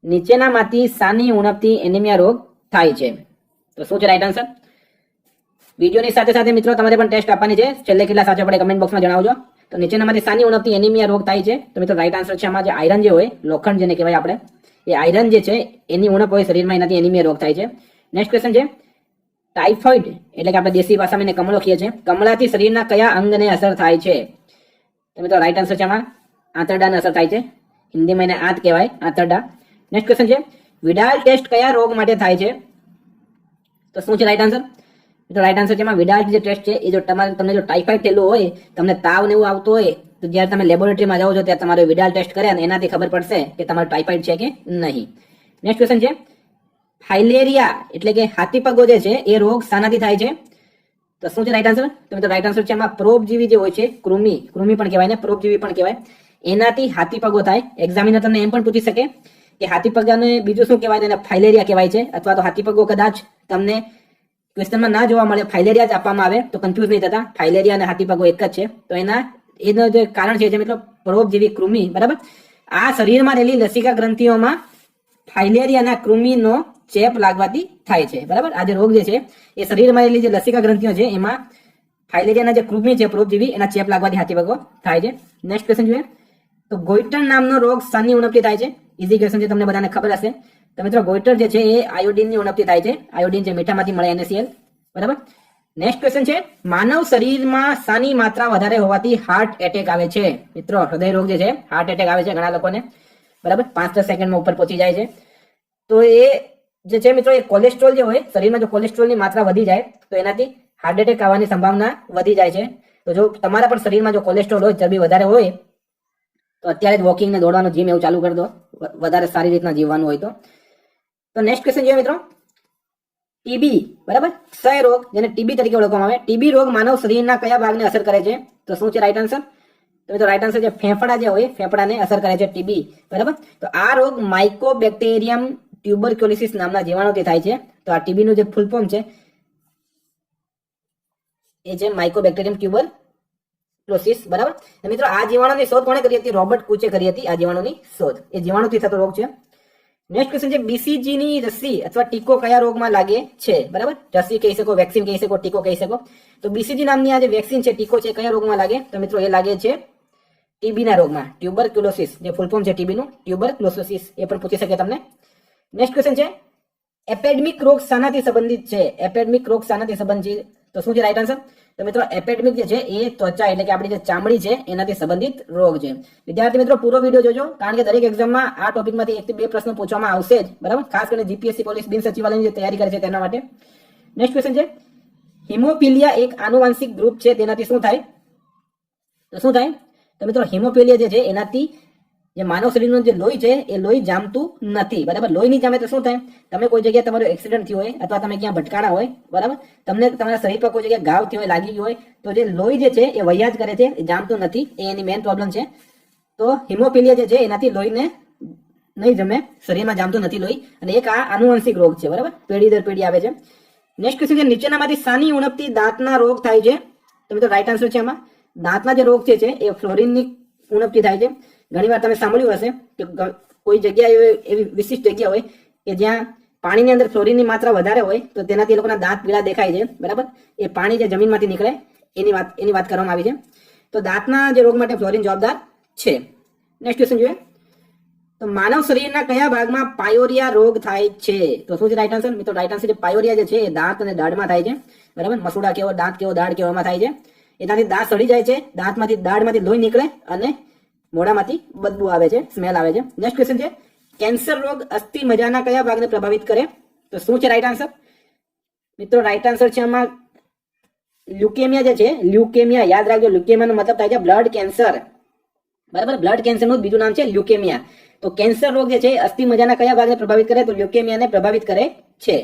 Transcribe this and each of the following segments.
નીચેનામાંથી સાની ઉણપથી એનિમિયા રોગ થાય છે? તો શું છે રાઈટ આન્સર? વિડીયોની સાથે સાથે મિત્રો તમારે પણ ટેસ્ટ આપવાની છે. છેલ્લે કેટલા સાચા પડે કમેન્ટ બોક્સમાં જણાવજો. તો નીચેનામાંથી સાની ઉણપથી એનિમિયા રોગ થાય છે? તો મિત્રો રાઈટ આન્સર છે આમાં જે આયરન જે હોય, લોખંડ જેને કહેવાય આપણે, એ આયરન જે છે એની ઉણપ હોય શરીરમાં, એનાથી એનિમિયા રોગ થાય છે. નેક્સ્ટ ક્વેશ્ચન છે ટાઇફોઇડ એટલે કે આપણે દેશી ભાષામાં એને કમળો કહીએ છીએ. કમળાથી શરીરના કયા અંગને અસર થાય છે? તો મિત્રો રાઈટ આન્સર છે આમાં આંતરડાને અસર થાય છે. હિન્દીમાં એને આંત કહેવાય, આંતરડા. નેક્સ્ટ ક્વેશ્ચન છે વિડાલ ટેસ્ટ કયા રોગ માટે થાય છે? તો શું છે રાઈટ આન્સર? તો રાઈટ આન્સર છે એમાં વિડાલ જે ટેસ્ટ છે એ જો તમને જો ટાઇફાઇડ થયેલું હોય, તમને તાવ ને એવું આવતું હોય, તો જ્યારે તમે લેબોરેટરીમાં જાઓ છો ત્યારે તમારો વિડાલ ટેસ્ટ કરે અને એનાથી ખબર પડશે કે તમારું ટાઇફાઇડ છે કે નહીં. નેક્સ્ટ ક્વેશ્ચન છે ફાઇલેરિયા એટલે કે હાથીપગો જે છે એ રોગ શાનાથી થાય છે? તો શું છે રાઈટ આન્સર? તો મિત્રો રાઈટ આન્સર છે એમાં પ્રોપજીવી જે હોય છે, કૃમિ પણ કહેવાય ને, પ્રોપજીવી પણ કહેવાય, એનાથી હાથીપગો થાય. એક્ઝામિનર તમને એમ પણ પૂછી શકે કે હાથીપગાને બીજું શું કહેવાય? એને ફાઇલેરિયા કહેવાય છે, અથવા તો હાથીપગો કદાચ તમને ક્વેશ્ચનમાં ના જોવા મળે, ફાઇલેરિયા જ આપવામાં આવે તો કન્ફ્યુઝ નહીં થતા. ફાઇલેરિયા અને હાથીપગો એક જ છે. તો એનો જે કારણ છે મિત્રો પરોપજીવી કૃમિ. બરાબર, આ શરીરમાં રહેલી લસિકા ગ્રંથિઓમાં ફાઇલેરિયાના કૃમિનો ચેપ લાગવાથી થાય છે. બરાબર, આ જે રોગ જે છે એ શરીરમાં રહેલી જે લસિકા ગ્રંથિઓ છે એમાં ફાઇલેરિયાના જે કૃમિ છે પરોપજીવી, એના ચેપ લાગવાથી હાથીપગો થાય છે. નેક્સ્ટ ક્વેશ્ચન જોઈએ તો ગોઈટર નામનો રોગ શાની ઉણપથી થાય છે? ઇઝી ક્વેશ્ચન છે, તમને બધાને ખબર હશે. તો મિત્રો ગોઈટર જે છે એ આયોડિનની ઉણપથી થાય છે. આયોડિન જે મીઠામાંથી મળે, NaCl. બરાબર. નેક્સ્ટ ક્વેશ્ચન છે માનવ શરીરમાં શાની માત્રા વધારે હોવાથી હાર્ટ એટેક આવે છે? મિત્રો હૃદય રોગ જે છે, હાર્ટ એટેક આવે છે ઘણા લોકોને. બરાબર, 5-10 સેકન્ડમાં ઉપર પહોંચી જાય છે. તો એ જે છે મિત્રો એ કોલેસ્ટ્રોલ જે હોય શરીરમાં, જો કોલેસ્ટ્રોલની માત્રા વધી જાય તો એનાથી હાર્ટ એટેક આવવાની સંભાવના વધી જાય છે. તો જો તમારા પણ શરીરમાં જો કોલેસ્ટ્રોલ હોય, ચરબી વધારે હોય, તો અત્યારે જ વોકિંગ ને દોડવાનું, જીમ એવું ચાલુ કરી દો, વધારે સારી રીતના જીવવાનું હોય તો. તો નેક્સ્ટ ક્વેશ્ચન જોઈએ મિત્રો ટીબી. બરાબર, ક્ષય રોગ જેને ટીબી તરીકે ઓળખવામાં આવે, ટીબી રોગ માનવ શરીરના કયા ભાગને અસર કરે છે? તો શું છે રાઈટ આન્સર? તો મિત્રો રાઈટ આન્સર છે ફેફડા જે હોય, ફેફડાને અસર કરે છે ટીબી. બરાબર, તો આ રોગ માઇકોબેક્ટેરિયમ ટ્યુબરક્યુલોસિસ નામના જીવાણુથી થાય છે. તો આ ટીબી નું જે ફૂલ ફોર્મ છે એ છે માઇકોબેક્ટેરિયમ ટ્યુબરક્યુલોસિસ. બરાબર, મિત્રો આ જીવાણુની શોધ કોણે કરી હતી? રોબર્ટ કુચે કરી હતી આ જીવાણુની શોધ. એ જીવાણુથી થતો રોગ છે. નેક્સ્ટ ક્વેશ્ચન છે BCG ની રસી અથવા ટીકો કયા રોગમાં લાગે છે? બરાબર, રસી કહી શકો, વેક્સિન કહી શકો, ટીકો કહી શકો. તો BCG નામની આ જે વેક્સિન છે, ટીકો છે, કયા રોગમાં લાગે? તો મિત્રો એ લાગે છે ટીબી ના રોગમાં, ટ્યુબરક્યુલોસિસ. જે ફૂલ ફોર્મ છે ટીબી નું, ટ્યુબરક્યુલોસિસ, એ પણ પૂછી શકે તમને. નેક્સ્ટ ક્વેશ્ચન છે એપેડમિક રોગ શાનાથી સંબંધિત છે? એપેડમિક રોગ શાનાથી સંબંધિત? તો શું છે રાઈટ આન્સર? તો મિત્રો એપેડમિક જે છે એ ત્વચા એટલે કે આપણી જે ચામડી છે એનાથી સંબંધિત રોગ છે. વિદ્યાર્થી મિત્રો પૂરો વિડીયો જોજો, કારણ કે દરેક એક્ઝામમાં આ ટોપિકમાંથી 1 થી 2 પ્રશ્નો પૂછવામાં આવશે જ. બરાબર, ખાસ કરીને જીપીએસસી પોલીસ બિન સચિવાલયની જે તૈયારી કરે છે તેના માટે. નેક્સ્ટ ક્વેશ્ચન છે હિમોફિલિયા એક આનુવંશિક ગ્રુપ છે, તેનાથી શું થાય? તો શું થાય? તો મિત્રો હિમોફિલિયા જે છે એનાથી જે માનવ શરીરનું જે લોહી છે એ લોહી જામતું નથી. બરાબર, લોહી નહીં જામે તો શું થાય? તમે કોઈ જગ્યાએ તમારું એક્સિડન્ટ થયું હોય અથવા તમે ક્યાં ભટકાણા હોય, બરાબર, તમને તમારા શરીર પર કોઈ જગ્યાએ ઘાવ થયો હોય, લાગી ગયો હોય, તો જે લોહી જે છે એ વહ્યા જ કરે છે, એ જામતું નથી. એ એની મેઇન પ્રોબ્લેમ છે. તો હિમોફિલિયા જે છે એનાથી લોહીને નહીં જમે, શરીરમાં જામતું નથી લોહી, અને એક આ આનુવંશિક રોગ છે. બરાબર, પેઢી દર પેઢી આવે છે. નેક્સ્ટ ક્વેશ્ચન છે નીચેનામાંથી શાની ઉણપથી દાંતના રોગ થાય છે? તો મિત્રો રાઈટ આન્સર છે એમાં દાંતના જે રોગ છે એ ફ્લોરિનની ઉણપથી થાય છે. ઘણી વાર તમે સાંભળ્યું હશે કે કોઈ જગ્યા એવી વિશિષ્ટ જગ્યા હોય કે જ્યાં પાણીની અંદર ફ્લોરિનની માત્રા વધારે હોય તો તેનાથી એ લોકોના દાંત પીળા દેખાય છે. બરાબર, એ પાણી જે જમીનમાંથી નીકળે એની વાત કરવામાં આવી છે. તો દાંતના જે રોગ માટે ફ્લોરિન જવાબદાર છે. નેક્સ્ટ ક્વેશ્ચન જોઈએ તો માનવ શરીરના કયા ભાગમાં પાયોરિયા રોગ થાય છે? તો શું છે રાઈટ આન્સર? મિત્રો રાઈટ આન્સર છે પાયોરિયા જે છે એ દાંત અને દાઢમાં થાય છે. બરાબર, મસૂડા કેવો, દાંત કેવો, દાઢ કેવો એમાં થાય છે. એનાથી દાંત સડી જાય છે, દાંતમાંથી દાઢમાંથી લોહી નીકળે અને મોઢામાંથી બદબુ આવે છે, સ્મેલ આવે છે. નેક્સ્ટ ક્વેશ્ચન છે કેન્સર રોગ અસ્થિ મજ્જાના કયા ભાગને પ્રભાવિત કરે? તો શું છે રાઈટ આન્સર? મિત્રો રાઈટ આન્સર છે આમાં લ્યુકેમિયા જે છે, લ્યુકેમિયા યાદ રાખજો. લ્યુકેમિયાનો મતલબ થાય છે બ્લડ કેન્સર. બરાબર, બ્લડ કેન્સરનું બીજું નામ છે લ્યુકેમિયા. તો કેન્સર રોગ જે છે અસ્થિ મજ્જાના કયા ભાગને પ્રભાવિત કરે? તો લ્યુકેમિયાને પ્રભાવિત કરે છે.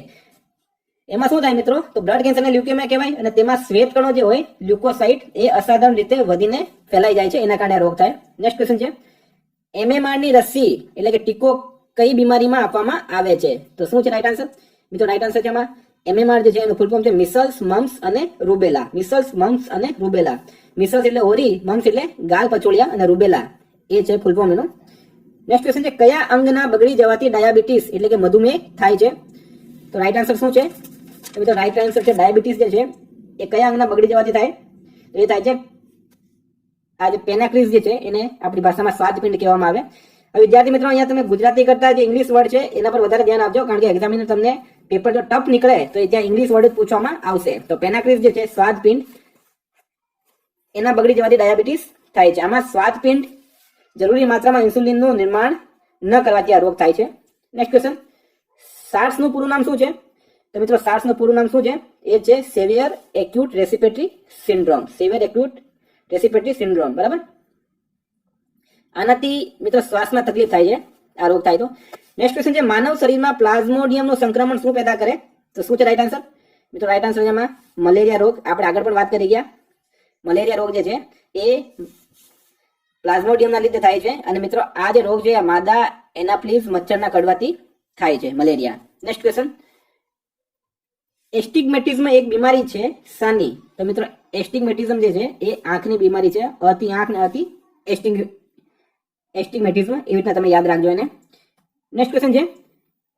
એમાં શું થાય મિત્રો? તો બ્લડ કેન્સરને લ્યુકેમિયા કહેવાય, અને તેમાં શ્વેત કણો જે હોય લ્યુકોસાઇટ એ અસાધારણ રીતે વધીને ફેલાઈ જાય છે, એના કારણે રોગ થાય. નેક્સ્ટ ક્વેશ્ચન છે MMR ની રસી એટલે કે ટીકો કઈ બીમારીમાં આપવામાં આવે છે? તો શું છે રાઈટ આન્સર? મિત્રો રાઈટ આન્સર છે એમાં MMR જે છે એનું ફૂલ ફોર્મ છે મિસલ્સ, મમ્સ અને રૂબેલા. મિસલ્સ, મમ્સ અને રૂબેલા. મિસલ્સ એટલે હોરી, મમ્સ એટલે ગાલ પચોળિયા, અને રૂબેલા એ છે ફૂલ ફોર્મ એનું. નેક્સ્ટ ક્વેશ્ચન છે કયા અંગના બગડી જવાથી ડાયાબિટીસ એટલે કે મધુમેહ થાય છે? તો રાઈટ આન્સર શું છે? તો મિત્રો રાઈટ આન્સર છે ડાયાબિટીસ જે છે એ કયા અંગના બગડી જવાથી થાય? તો એ થાય છે આ જે પેનાક્રીઝ જે છે એને આપણી ભાષામાં સ્વાદપિંડ કહેવામાં આવે. હવે વિદ્યાર્થી મિત્રો અહીંયા તમે ગુજરાતી કરતા જે ઇંગ્લિશ વર્ડ છે એના પર વધારે ધ્યાન આપજો, કારણ કે એક્ઝામિનર તમને પેપર જો ટફ નીકળે તો એ ત્યાં ઇંગ્લિશ વર્ડ જ પૂછવામાં આવશે. તો પેનાક્રીઝ જે છે સ્વાદપિંડ એના બગડી જવાથી ડાયાબિટીસ થાય છે. આમાં સ્વાદપિંડ જરૂરી માત્રામાં ઇન્સ્યુલિનનું નિર્માણ ન કરવાથી આ રોગ થાય છે. નેક્સ્ટ ક્વેશ્ચન, સાર્સનું પૂરું નામ શું છે? તો મિત્રો સાર્સનું પૂરું નામ શું છે? એ છે saviour acute respiratory syndrome. Saviour acute respiratory syndrome, બરાબર. આનાથી મિત્રો શ્વાસમાં તકલીફ થાય છે આ રોગ થાય તો. નેક્સ્ટ ક્વેશ્ચન છે માનવ શરીરમાં પ્લાઝ્મોડિયમનું સંક્રમણ શું પેદા કરે? તો શું છે રાઈટ આન્સર? મિત્રો રાઈટ આન્સર એમાં મલેરિયા રોગ. આપણે આગળ પણ વાત કરી ગયા. મલેરિયા રોગ જે છે એ પ્લાઝ્મોડિયમના લીધે થાય છે. અને મિત્રો આ જે રોગ છે આ માદા એનાફિલિસ મચ્છરના કડવાથી થાય છે, મલેરિયા. નેક્સ્ટ ક્વેશ્ચન, એસ્ટિગ્મેટિઝમ એક બીમારી છે શાની? તો મિત્રો એસ્ટિગ્મેટિઝમ જે છે એ આંખની બીમારી છે. અતિ આંખ ને અતિ એસ્ટિગ્મેટિઝમ, એવી રીતના તમે યાદ રાખજો એને. નેક્સ્ટ ક્વેશ્ચન છે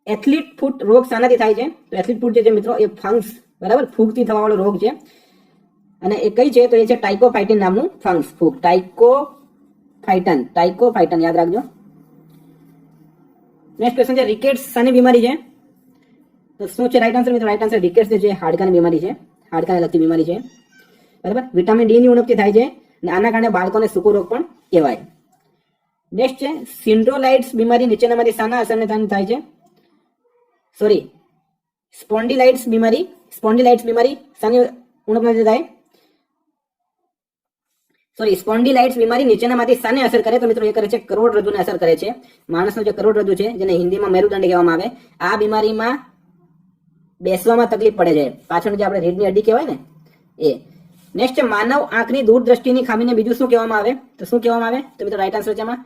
એથ્લીટ ફૂટ રોગ શાનાથી થાય છે? તો એથ્લીટ ફૂટ જે છે મિત્રો એ ફંક્સ, બરાબર, ફૂગથી થવાવાળો રોગ છે. અને એ કઈ છે? તો એ છે ટાઇકોફાઇટિન નામનું ફંક્સ, ફૂગ. ટાઇકોફાઇટન યાદ રાખજો. નેક્સ્ટ ક્વેશ્ચન છે રિકેટ્સ શાની બીમારી છે? તો શું છે રાઈટ આન્સર? મિત્રો રાઈટ આન્સર રિકેટ્સ જે છે હાડકાની બીમારી છે, હાડકાને લગતી બીમારી છે, બરાબર. વિટામિન ડી ની ઉણપથી થાય છે અને આના કારણે બાળકોને સૂકો રોગ પણ કહેવાય. નેક્સ્ટ છે સિન્ડ્રોલાઇટ્સ બીમારી નીચેનામાંથી શાના અસરને થાય છે? સોરી, સ્પોન્ડિલાઇટ્સ બીમારી શાની ઉણપથી થાય? સોરી, સ્પોન્ડિલાઇટ્સ બીમારી નીચેનામાંથી શાને અસર કરે? તો મિત્રો એ કરે છે કરોડરજ્જુને અસર કરે છે. માણસનો જે કરોડરજ્જુ છે જેને હિન્દીમાં મેરુદંડ કહેવામાં આવે, આ બીમારીમાં બેસવામાં તકલીફ પડે છે. પાછળ જે આપણે રીઢની હડ્ડી કહેવાય ને એ. નેક્સ્ટ છે માનવ આંખની દૂરદ્રષ્ટિની ખામીને બીજું શું કહેવામાં આવે? તો શું કહેવામાં આવે? તો મિત્રો રાઈટ આન્સર છે એમાં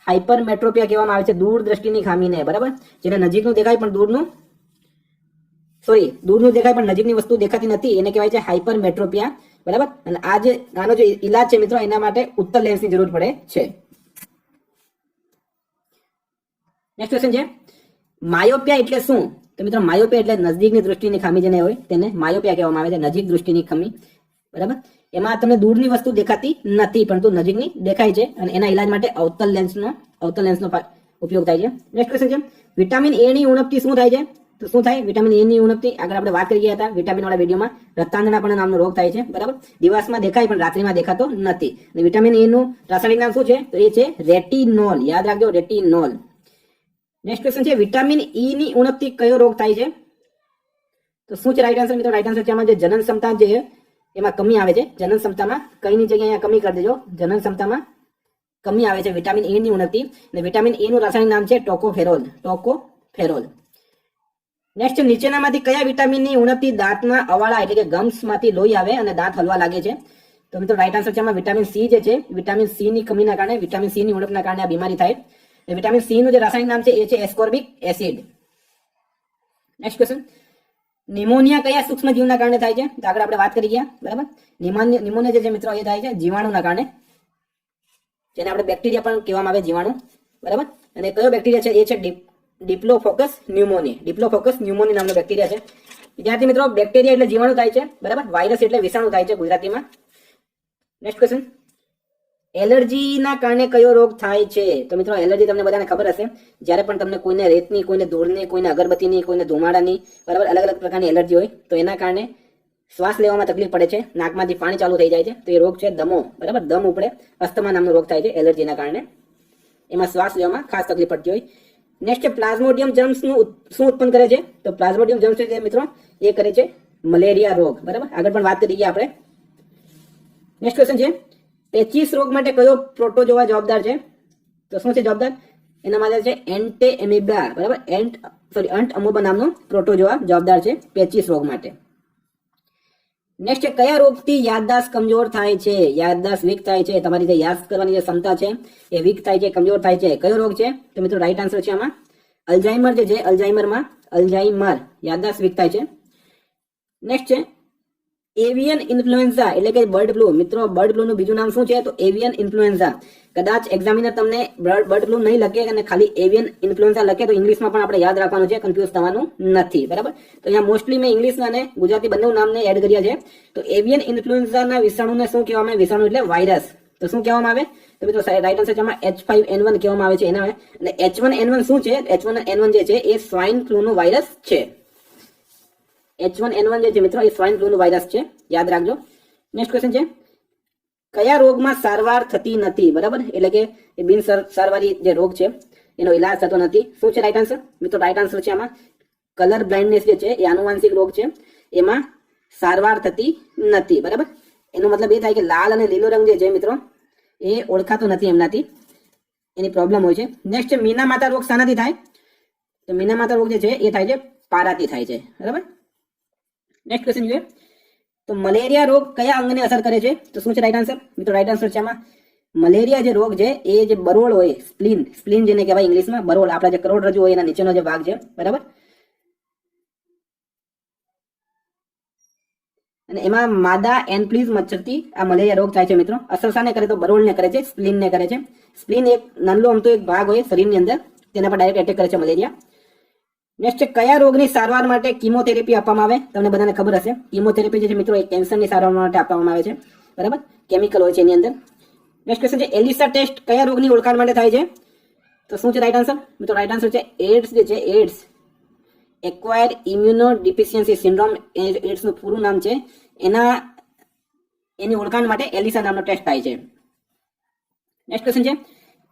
હાઇપરમેટ્રોપિયા કહેવામાં આવે છે, દૂરદ્રષ્ટિની ખામીને, બરાબર. જેને નજીકનું દેખાય પણ દૂરનું દેખાય પણ નજીકની વસ્તુ દેખાતી નથી એને કહેવાય છે હાઇપરમેટ્રોપિયા, બરાબર. અને આનો જે ઈલાજ છે મિત્રો એના માટે ઉત્તર લેન્સની જરૂર પડે છે. નેક્સ્ટ ક્વેશ્ચન છે માયોપિયા એટલે શું? તો મિત્રો માયોપિયા એટલે નજીકની દૃષ્ટિની ખામી જેને હોય તેને માયોપિયા કહેવામાં આવે છે, નજીક દૃષ્ટિની ખામી, બરાબર. એમાં તમને દૂરની વસ્તુ દેખાતી નથી પરંતુ નજીકની દેખાય છે અને એના ઈલાજ માટે અવતલ લેન્સનો ઉપયોગ થાય છે. નેક્સ્ટ ક્વેશ્ચન છે વિટામિન એ ની ઉણપથી શું થાય છે? તો શું થાય વિટામિન એ ની ઉણપથી? આગળ આપણે વાત કરી ગયા હતા વિટામિન વાળા વિડીયોમાં. રક્તાંધળાપણ નામનો રોગ થાય છે, બરાબર. દિવસમાં દેખાય પણ રાત્રિમાં દેખાતો નથી. અને વિટામિન એ નું રાસાયણિક નામ શું છે? તો એ છે રેટિનોલ. યાદ રાખજો, રેટિનોલ. નેક્સ્ટ ક્વેશ્ચન છે વિટામિન ઈ ની ઉણપથી કયો રોગ થાય છે? તો શું છે રાઈટ આન્સર? મિત્રો રાઈટ આન્સર છે આમાં જે જનન ક્ષમતા જે એમાં કમી આવે છે. જનન ક્ષમતામાં કઈની જગ્યાએ અહીંયા કમી કરી દેજો. જનન ક્ષમતામાં કમી આવે છે વિટામિન એ ની ઉણપથી. અને વિટામિન એ નું રાસાયણિક નામ છે ટોકોફેરોલ. નેક્સ્ટ નીચેનામાંથી કયા વિટામિનની ઉણપથી દાંતના અવાળા એટલે કે ગમ્સમાંથી લોહી આવે અને દાંત હલવા લાગે છે? તો મિત્રો રાઈટ આન્સર છે આમાં વિટામિન સી જે છે. વિટામિન સી ની કમીના કારણે, વિટામિન સી ની ઉણપના કારણે આ બીમારી થાય. વિટામિન સી નું જે રાસાયણિક નામ છે એ છે ascorbic acid. Next question, pneumonia કયા સૂક્ષ્મ જીવના કારણે થાય છે? તો આગળ આપણે વાત કરી ગયા, બરાબર. નિમોનિયા જે છે મિત્રો એ થાય છે જીવાણુના કારણે, જેને આપણે બેક્ટેરિયા પણ કહેવામાં આવે, જીવાણુ, બરાબર. અને કયો બેક્ટેરિયા છે? એ છે ડિપ્લોફોકસ ન્યુમોની નામનો બેક્ટેરિયા છે. વિદ્યાર્થી મિત્રો બેક્ટેરિયા એટલે જીવાણુ થાય છે, બરાબર. વાયરસ એટલે વિષાણુ થાય છે ગુજરાતીમાં. નેક્સ્ટ ક્વેશ્ચન, એલર્જીના કારણે કયો રોગ થાય છે? તો મિત્રો એલર્જી તમને બધાને ખબર હશે. જ્યારે પણ તમને કોઈને રેતની, કોઈને ધૂળની, કોઈને અગરબત્તીની, કોઈને ધુમાડાની, બરાબર, અલગ અલગ પ્રકારની એલર્જી હોય તો એના કારણે શ્વાસ લેવામાં તકલીફ પડે છે, નાકમાંથી પાણી ચાલુ થઈ જાય છે. તો એ રોગ છે દમો, બરાબર. દમ ઉપડે, અસ્થમા નામનો રોગ થાય છે એલર્જીના કારણે. એમાં શ્વાસ લેવામાં ખાસ તકલીફ પડતી હોય. નેક્સ્ટ પ્લાઝ્મોડિયમ જર્મ્સનું શું ઉત્પન્ન કરે છે? તો પ્લાઝ્મોડિયમ જર્મ્સ છે મિત્રો એ કરે છે મલેરિયા રોગ, બરાબર. આગળ પણ વાત કરી ગયા આપણે. નેક્સ્ટ ક્વેશ્ચન છે પેચિસ રોગ માટે કયો પ્રોટોજોઆ જવાબદાર છે? તો શું છે જવાબદાર? એના માટે છે એન્ટેએમિબા, બરાબર. અંટ અમોબા નામનો પ્રોટોજોઆ જવાબદાર છે પેચિસ રોગ માટે. નેક્સ્ટ કયા રોગથી યાદદાસ્ત કમજોર થાય છે? યાદદાસ્ત વીક થાય છે, તમારી જે યાદ કરવાની જે ક્ષમતા છે એ વીક થાય છે, કમજોર થાય છે. કયો રોગ છે? તો મિત્રો રાઈટ આન્સર છે આમાં અલ્ઝાઇમર જે છે. અલ્ઝાઇમર યાદદાસ્ત વીક થાય છે. નેક્સ્ટ છે એવિયન ઇન્ફ્લુએન્ઝા એટલે કે બર્ડ ફ્લુ. મિત્રો બર્ડ ફ્લુ નું બીજું નામ શું છે? તો એવિયન ઇન્ફ્લુએન્ઝા. કદાચ એક્ઝામિનર તમને બર્ડ ફ્લુ નહીં લખે અને ખાલી એવિયન ઇન્ફ્લુએન્ઝા લખે તો ઇંગ્લિશમાં પણ આપણે યાદ રાખવાનું છે, કન્ફ્યુઝ થવાનું નથી. બરાબર, તો અહીંયા મોસ્ટલી મેં ઇંગ્લિશ અને ગુજરાતી બંને નામને એડ કર્યા છે. તો એવિયન ઇન્ફ્લુએન્ઝાના વિષાણુને શું કહેવામાં આવે? વિષાણુ એટલે વાયરસ. તો શું કહેવામાં આવે? તો મિત્રો રાઈટ આન્સર છે H5N1 કહેવામાં આવે છે એના. અને H1N1 શું છે? H1N1 જે છે એ સ્વાઇન ફ્લુ નું વાયરસ છે. H1N1 જે છે મિત્રો એ સ્વાઇન ફ્લુ નું વાયરસ છે, યાદ રાખજો. નેક્સ્ટ ક્વેશ્ચન છે કયા રોગમાં સારવાર થતી નથી? બરાબર, એટલે કે એ બિન સારવારી જે રોગ છે એનો ઈલાજ થતો નથી. શું છે રાઈટ આન્સર? મિત્રો રાઈટ આન્સર છે આમાં કલર બ્લાઇન્ડનેસ જે છે એ આનુવંશિક રોગ છે, એમાં સારવાર થતી નથી. બરાબર, એનો મતલબ એ થાય કે લાલ અને લીલો રંગ જે છે મિત્રો એ ઓળખાતો નથી એમનાથી, એની પ્રોબ્લેમ હોય છે. નેક્સ્ટ છે મીના માતા રોગ શાનાથી થાય? તો મીના માતા રોગ જે છે એ થાય છે પારાથી થાય છે. બરાબર, નેક્સ્ટ ક્વેશ્ચન જોઈએ તો મલેરિયા રોગ કયા અંગને અસર કરે છે? તો શું છે રાઈટ આન્સર? મિત્રો રાઈટ આન્સર છે આમાં મલેરિયા જે રોગ છે એ જે બરોળ હોય, સ્પ્લીન જેને કહેવાય ઇંગ્લિશમાં, બરોળ આપણા જે કરોડરજ્જુ હોય એના નીચેનો જે ભાગ છે. બરાબર, અને એમાં માદા એનફ્લીઝ મચ્છરથી આ મલેરિયા રોગ થાય છે મિત્રો. અસર શાને કરે? તો બરોળને કરે છે, સ્પ્લીનને કરે છે. સ્પ્લીન એક નાનો અમથો એક ભાગ હોય શરીરની અંદર, તેના પર ડાયરેક્ટ એટેક કરે છે મલેરિયા. નેક્સ્ટ કયા રોગની સારવાર માટે કિમોથેરેપી આપવામાં આવે? તમને બધાને ખબર હશે કિમોથેરેપી જે છે મિત્રો એ કેન્સરની સારવાર માટે આપવામાં આવે છે. બરાબર, કેમિકલ હોય છે એની અંદર. નેક્સ્ટ ક્વેશ્ચન છે એલિસા ટેસ્ટ કયા રોગની ઓળખાણ માટે થાય છે? તો શું છે રાઈટ આન્સર? મિત્રો રાઈટ આન્સર છે એડ્સ જે છે AIDS, acquire immunodeficiency syndrome, AIDS નું પૂરું નામ છે. એની ઓળખાણ માટે એલિસા નામનો ટેસ્ટ થાય છે. નેક્સ્ટ ક્વેશ્ચન છે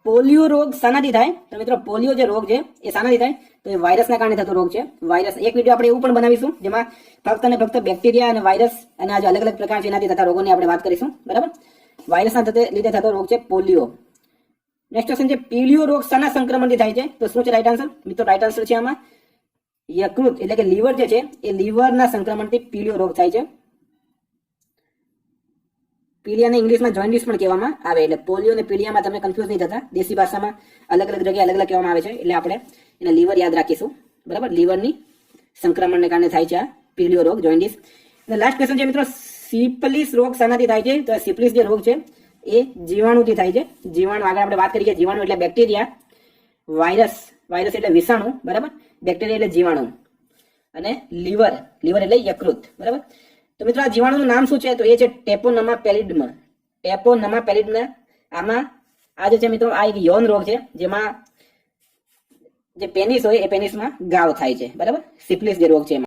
પોલિયો રોગ શાનાથી થાય? તો મિત્રો પોલિયો જે રોગ છે એ શાનાથી થાય? તો એ વાયરસના કારણે થતો રોગ છે. વાયરસ એક વિડીયો આપણે એવું પણ બનાવીશું જેમાં ફક્ત અને ફક્ત બેક્ટેરિયા અને વાયરસ અને આ જે અલગ અલગ પ્રકાર છે એનાથી થતા રોગોની આપણે વાત કરીશું. બરાબર, વાયરસના લીધે થતો રોગ છે પોલિયો. નેક્સ્ટ ક્વેશ્ચન છે પીલિયો રોગ શાના સંક્રમણથી થાય છે? તો શું છે રાઈટ આન્સર? મિત્રો રાઈટ આન્સર છે આમાં યકૃત એટલે કે લીવર જે છે એ લીવરના સંક્રમણથી પીલિયો રોગ થાય છે. પીલિયાને ઇંગ્લિશમાં જોન્ડિસ પણ કહેવામાં આવે. એટલે પોલિયો અને પીલિયામાં તમે કન્ફ્યુઝ નહીં થતા, દેશી ભાષામાં અલગ અલગ જગ્યાએ અલગ અલગ કહેવામાં આવે છે, એટલે આપણે એને લીવર યાદ રાખીશું. બરાબર, લીવરની સંક્રમણને કારણે થાય છે આ પીલિયો રોગ, જોન્ડિસ. અને લાસ્ટ ક્વેશ્ચન છે મિત્રો સિફિલિસ રોગ શાનાથી થાય છે? તો સિફિલિસ જે રોગ છે એ જીવાણુથી થાય છે. જીવાણુ આગળ આપણે વાત કરી કે જીવાણુ એટલે બેક્ટેરિયા, વાયરસ એટલે વિષાણુ. બરાબર, બેક્ટેરિયા એટલે જીવાણુ, અને લીવર એટલે યકૃત. બરાબર, તો મિત્રો આ જીવાણુનું નામ શું છે? તો એ છે ટેપોનમા પેલિડમ. આમાં આ જે છે મિત્રો આ એક યૌન રોગ છે જેમાં જે પેનિસ હોય એ પેનિસમાં ગાવ થાય છે. બરાબર, સિફિલિસ જે રોગ છે એમાં.